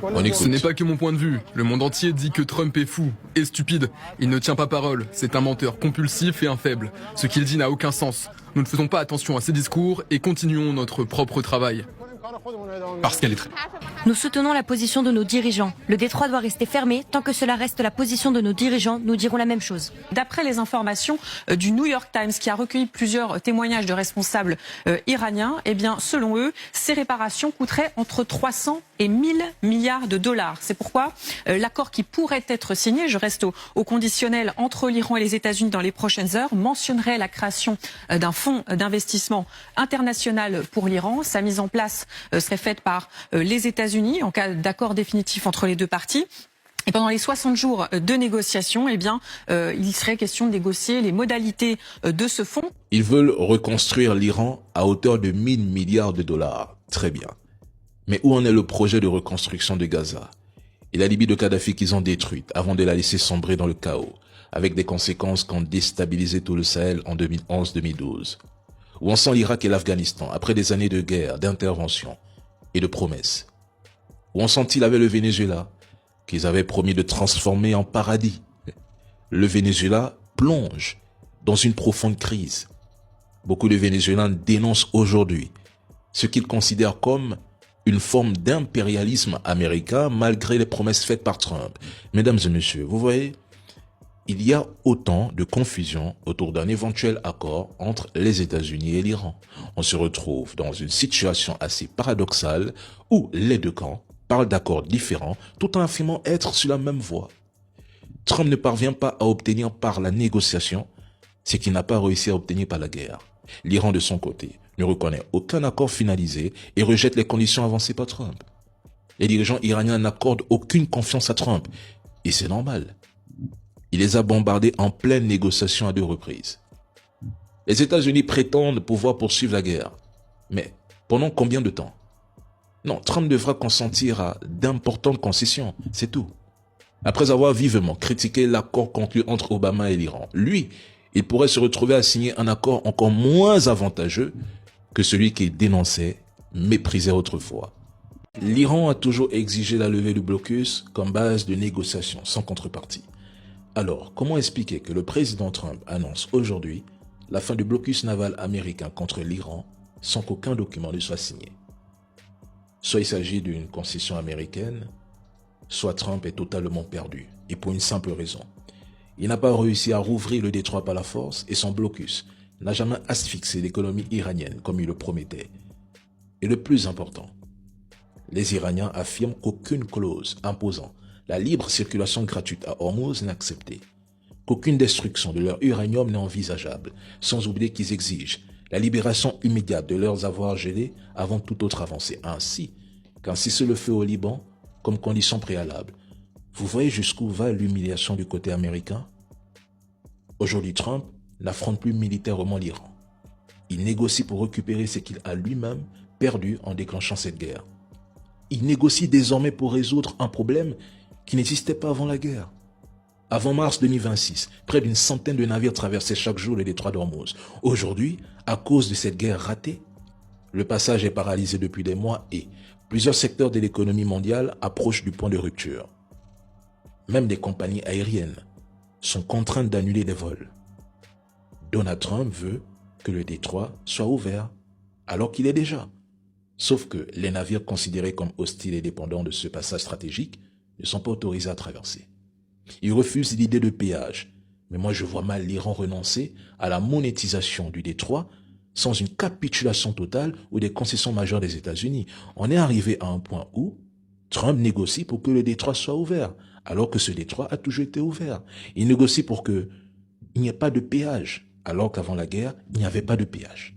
On écoute. Ce n'est pas que mon point de vue. Le monde entier dit que Trump est fou et stupide. Il ne tient pas parole. C'est un menteur compulsif et un faible. Ce qu'il dit n'a aucun sens. Nous ne faisons pas attention à ses discours et continuons notre propre travail. Parce qu'elle est très... Nous soutenons la position de nos dirigeants. Le détroit doit rester fermé. Tant que cela reste la position de nos dirigeants, nous dirons la même chose. D'après les informations du New York Times, qui a recueilli plusieurs témoignages de responsables iraniens, eh bien, selon eux, ces réparations coûteraient entre 300 et 1000 milliards de dollars. C'est pourquoi l'accord qui pourrait être signé, je reste au conditionnel, entre l'Iran et les États-Unis dans les prochaines heures, mentionnerait la création d'un fonds d'investissement international pour l'Iran. Sa mise en place serait faite par les États-Unis en cas d'accord définitif entre les deux parties. Et pendant les 60 jours de négociation, eh bien, il serait question de négocier les modalités de ce fonds. Ils veulent reconstruire l'Iran à hauteur de 1000 milliards de dollars. Très bien. Mais où en est le projet de reconstruction de Gaza et la Libye de Kadhafi qu'ils ont détruite avant de la laisser sombrer dans le chaos, avec des conséquences qui ont déstabilisé tout le Sahel en 2011-2012? Où en sont l'Irak et l'Afghanistan après des années de guerre, d'intervention et de promesses? Où en sont-ils avec le Venezuela, qu'ils avaient promis de transformer en paradis? Le Venezuela plonge dans une profonde crise. Beaucoup de Vénézuéliens dénoncent aujourd'hui ce qu'ils considèrent comme une forme d'impérialisme américain malgré les promesses faites par Trump. Mesdames et messieurs, vous voyez, il y a autant de confusion autour d'un éventuel accord entre les États-Unis et l'Iran. On se retrouve dans une situation assez paradoxale où les deux camps parlent d'accords différents tout en affirmant être sur la même voie. Trump ne parvient pas à obtenir par la négociation ce qu'il n'a pas réussi à obtenir par la guerre. L'Iran, de son côté, ne reconnaît aucun accord finalisé et rejette les conditions avancées par Trump. Les dirigeants iraniens n'accordent aucune confiance à Trump. Et c'est normal. Il les a bombardés en pleine négociation à 2 reprises. Les États-Unis prétendent pouvoir poursuivre la guerre. Mais pendant combien de temps? Non, Trump devra consentir à d'importantes concessions, c'est tout. Après avoir vivement critiqué l'accord conclu entre Obama et l'Iran, lui, il pourrait se retrouver à signer un accord encore moins avantageux que celui qu'il dénonçait, méprisait autrefois. L'Iran a toujours exigé la levée du blocus comme base de négociation, sans contrepartie. Alors, comment expliquer que le président Trump annonce aujourd'hui la fin du blocus naval américain contre l'Iran sans qu'aucun document ne soit signé? Soit il s'agit d'une concession américaine, soit Trump est totalement perdu, et pour une simple raison. Il n'a pas réussi à rouvrir le détroit par la force et son blocus n'a jamais asphyxié l'économie iranienne comme il le promettait. Et le plus important, les Iraniens affirment qu'aucune clause imposant la libre circulation gratuite à Hormuz n'est acceptée, qu'aucune destruction de leur uranium n'est envisageable, sans oublier qu'ils exigent la libération immédiate de leurs avoirs gelés avant toute autre avancée, ainsi qu'un cessez-le-feu au Liban comme condition préalable. Vous voyez jusqu'où va l'humiliation du côté américain? Aujourd'hui, Trump n'affronte plus militairement l'Iran. Il négocie pour récupérer ce qu'il a lui-même perdu en déclenchant cette guerre. Il négocie désormais pour résoudre un problème qui n'existait pas avant la guerre. Avant mars 2026, près d'une centaine de navires traversaient chaque jour le détroit d'Ormuz. Aujourd'hui, à cause de cette guerre ratée, le passage est paralysé depuis des mois et plusieurs secteurs de l'économie mondiale approchent du point de rupture. Même des compagnies aériennes sont contraintes d'annuler des vols. Donald Trump veut que le détroit soit ouvert, alors qu'il est déjà. Sauf que les navires considérés comme hostiles et dépendants de ce passage stratégique ne sont pas autorisés à traverser. Il refuse l'idée de péage, mais moi je vois mal l'Iran renoncer à la monétisation du détroit sans une capitulation totale ou des concessions majeures des États-Unis. On est arrivé à un point où Trump négocie pour que le détroit soit ouvert, alors que ce détroit a toujours été ouvert. Il négocie pour qu'il n'y ait pas de péage, alors qu'avant la guerre, il n'y avait pas de péage.